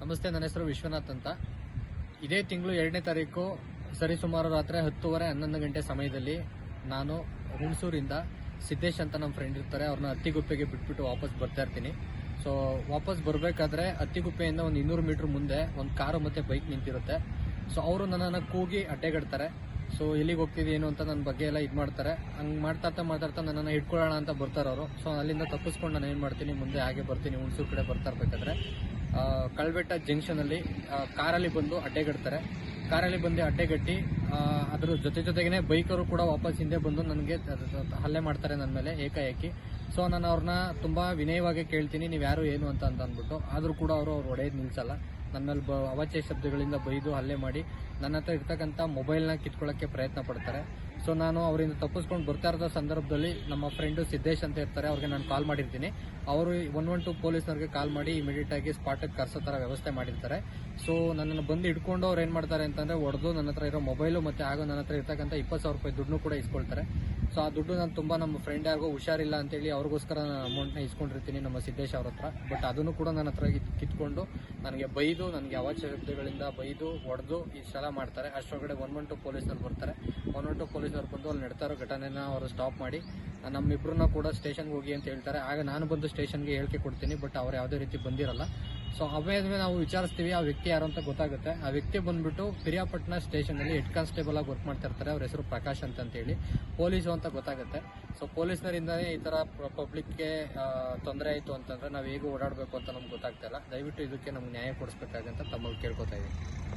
ನಮಸ್ತೆ, ನನ್ನ ಹೆಸರು ವಿಶ್ವನಾಥ್ ಅಂತ. ಇದೇ ತಿಂಗಳು 2ನೇ ತಾರೀಕು ಸರಿಸುಮಾರು ರಾತ್ರಿ 10:30 11 ಗಂಟೆ ಸಮಯದಲ್ಲಿ ನಾನು ಹುಣಸೂರಿಂದ ಸಿದ್ದೇಶ್ ಅಂತ ನಮ್ಮ ಫ್ರೆಂಡ್ ಇರ್ತಾರೆ, ಅವ್ರನ್ನ ಅತ್ತಿಗುಪ್ಪೆಗೆ ಬಿಟ್ಬಿಟ್ಟು ವಾಪಸ್ ಬರ್ತಾ ಇರ್ತೀನಿ. ಸೊ ವಾಪಸ್ ಬರಬೇಕಾದ್ರೆ ಅತ್ತಿಗುಪ್ಪೆಯಿಂದ ಒಂದು 200 ಮೀಟರ್ ಮುಂದೆ ಒಂದು ಕಾರು ಮತ್ತು ಬೈಕ್ ನಿಂತಿರುತ್ತೆ. ಸೊ ಅವರು ನನ್ನನ್ನು ಕೂಗಿ ಅಡ್ಡೆಗಡ್ತಾರೆ. ಸೊ ಎಲ್ಲಿಗೆ ಹೋಗ್ತಿದೆ ಏನು ಅಂತ ನನ್ನ ಬಗ್ಗೆ ಎಲ್ಲ ಇದು ಮಾಡ್ತಾರೆ. ಹಂಗೆ ಮಾತಾಡ್ತಾ ನನ್ನನ್ನು ಹಿಡ್ಕೊಳ್ಳೋಣ ಅಂತ ಬರ್ತಾರೆ ಅವರು. ಸೊ ಅಲ್ಲಿಂದ ತಪ್ಪಿಸ್ಕೊಂಡು ನಾನು ಏನು ಮಾಡ್ತೀನಿ, ಮುಂದೆ ಹಾಗೆ ಬರ್ತೀನಿ. ಹುಣಸೂರು ಕಡೆ ಬರ್ತಾ ಇರಬೇಕಾದ್ರೆ ಕಳ್ಬೆಟ್ಟ ಜಂಕ್ಷನಲ್ಲಿ ಕಾರಲ್ಲಿ ಬಂದು ಅಡ್ಡೆಗಡ್ತಾರೆ. ಕಾರಲ್ಲಿ ಬಂದು ಅಡ್ಡೆಗಟ್ಟಿ ಅದ್ರ ಜೊತೆಗೇನೆ ಬೈಕರು ಕೂಡ ವಾಪಸ್ ಹಿಂದೆ ಬಂದು ನನಗೆ ಹಲ್ಲೆ ಮಾಡ್ತಾರೆ ನನ್ನ ಮೇಲೆ ಏಕಾಏಕಿ. ಸೊ ನಾನು ಅವ್ರನ್ನ ತುಂಬಾ ವಿನಯವಾಗಿ ಕೇಳ್ತೀನಿ, ನೀವು ಯಾರು ಏನು ಅಂತ ಅಂದ್ಬಿಟ್ಟು. ಆದರೂ ಕೂಡ ಅವ್ರು ಹೊಡೆಯೋದು ನಿಲ್ಸಲ್ಲ. ನನ್ನ ಮೇಲೆ ಅವಾಚ್ಯ ಶಬ್ದಗಳಿಂದ ಬೈದು ಹಲ್ಲೆ ಮಾಡಿ ನನ್ನ ಹತ್ರ ಇರ್ತಕ್ಕಂಥ ಮೊಬೈಲ್ನ ಕಿತ್ಕೊಳ್ಳೋಕ್ಕೆ ಪ್ರಯತ್ನ ಪಡ್ತಾರೆ. ಸೊ ನಾನು ಅವರಿಂದ ತಪ್ಪಿಸ್ಕೊಂಡು ಬರ್ತಾ ಇರೋ ಸಂದರ್ಭದಲ್ಲಿ ನಮ್ಮ ಫ್ರೆಂಡು ಸಿದ್ದೇಶ್ ಅಂತ ಇರ್ತಾರೆ, ಅವ್ರಿಗೆ ನಾನು ಕಾಲ್ ಮಾಡಿರ್ತೀನಿ. ಅವರು 112 ಪೊಲೀಸ್ನವ್ರಿಗೆ ಕಾಲ್ ಮಾಡಿ ಇಮಿಡಿಯೇಟ್ ಆಗಿ ಸ್ಪಾಟಿಗೆ ಕರ್ಸೋ ಥರ ವ್ಯವಸ್ಥೆ ಮಾಡಿರ್ತಾರೆ. ಸೊ ನನ್ನನ್ನು ಬಂದು ಹಿಡ್ಕೊಂಡು ಅವ್ರು ಏನು ಮಾಡ್ತಾರೆ ಅಂತಂದ್ರೆ ಹೊಡೆದು ನನ್ನ ಹತ್ರ ಇರೋ ಮೊಬೈಲು ಮತ್ತು ಹಾಗೂ ನನ್ನ ಹತ್ರ ಇರ್ತಕ್ಕಂಥ 20,000 ರೂಪಾಯಿ ದುಡ್ಡು ಕೂಡ ಇಸ್ಕೊಳ್ತಾರೆ. ಸೊ ಆ ದುಡ್ಡು ನಾನು ತುಂಬ ನಮ್ಮ ಫ್ರೆಂಡ್ ಯಾರಿಗೂ ಹುಷಾರಿಲ್ಲ ಅಂತೇಳಿ ಅವ್ರಿಗೋಸ್ಕರ ನಾನು ಅಮೌಂಟ್ನ ಇಸ್ಕೊಂಡಿರ್ತೀನಿ ನಮ್ಮ ಸಿದ್ದೇಶ್ ಅವ್ರ ಹತ್ರ. ಬಟ್ ಅದನ್ನು ಕೂಡ ನನ್ನ ಹತ್ರ ಕಿತ್ಕೊಂಡು ನನಗೆ ಬೈದು, ನನಗೆ ಅವಾಚ್ಯ ಶಬ್ದಗಳಿಂದ ಬೈದು ಹೊಡೆದು ಇಷ್ಟೆಲ್ಲ ಮಾಡ್ತಾರೆ. ಅಷ್ಟೊಳಗಡೆ 112 ಪೊಲೀಸರು ಬರ್ತಾರೆ. 112 ಪೊಲೀಸರು ಬಂದು ಅಲ್ಲಿ ನಡ್ತಾ ಇರೋ ಘಟನೆನ ಅವರು ಸ್ಟಾಪ್ ಮಾಡಿ ನಮ್ಮಿಬ್ಬರನ್ನ ಕೂಡ ಸ್ಟೇಷನ್ಗೆ ಹೋಗಿ ಅಂತ ಹೇಳ್ತಾರೆ. ಆಗ ನಾನು ಬಂದು ಸ್ಟೇಷನ್ಗೆ ಹೇಳಿಕೆ ಕೊಡ್ತೀನಿ. ಬಟ್ ಅವ್ರು ಯಾವುದೇ ರೀತಿ ಬಂದಿರಲ್ಲ. ಸೊ ಆಮೇಲೆ ನಾವು ವಿಚಾರಿಸ್ತೀವಿ, ಆ ವ್ಯಕ್ತಿ ಯಾರು ಅಂತ ಗೊತ್ತಾಗುತ್ತೆ. ಆ ವ್ಯಕ್ತಿ ಬಂದ್ಬಿಟ್ಟು ಪಿರಿಯಾಪಟ್ಟಣ ಸ್ಟೇಷನಲ್ಲಿ ಹೆಡ್ ಕಾನ್ಸ್ಟೇಬಲ್ ಆಗಿ ವರ್ಕ್ ಮಾಡ್ತಾ ಇರ್ತಾರೆ. ಅವ್ರ ಹೆಸರು ಪ್ರಕಾಶ್ ಅಂತ ಹೇಳಿ, ಪೊಲೀಸು ಅಂತ ಗೊತ್ತಾಗುತ್ತೆ. ಸೊ ಪೊಲೀಸರಿಂದನೇ ಈ ಥರ ಪಬ್ಲಿಕ್ಗೆ ತೊಂದರೆ ಆಯಿತು ಅಂತಂದ್ರೆ ನಾವು ಹೇಗೆ ಓಡಾಡಬೇಕು ಅಂತ ನಮ್ಗೆ ಗೊತ್ತಾಗ್ತಾ ಇಲ್ಲ. ದಯವಿಟ್ಟು ಇದಕ್ಕೆ ನಮ್ಗೆ ನ್ಯಾಯ ಕೊಡಿಸ್ಬೇಕಾಗಂತ ತಮ್ಮಲ್ಲಿ ಕೇಳ್ಕೊತಾ ಇದ್ದೀನಿ.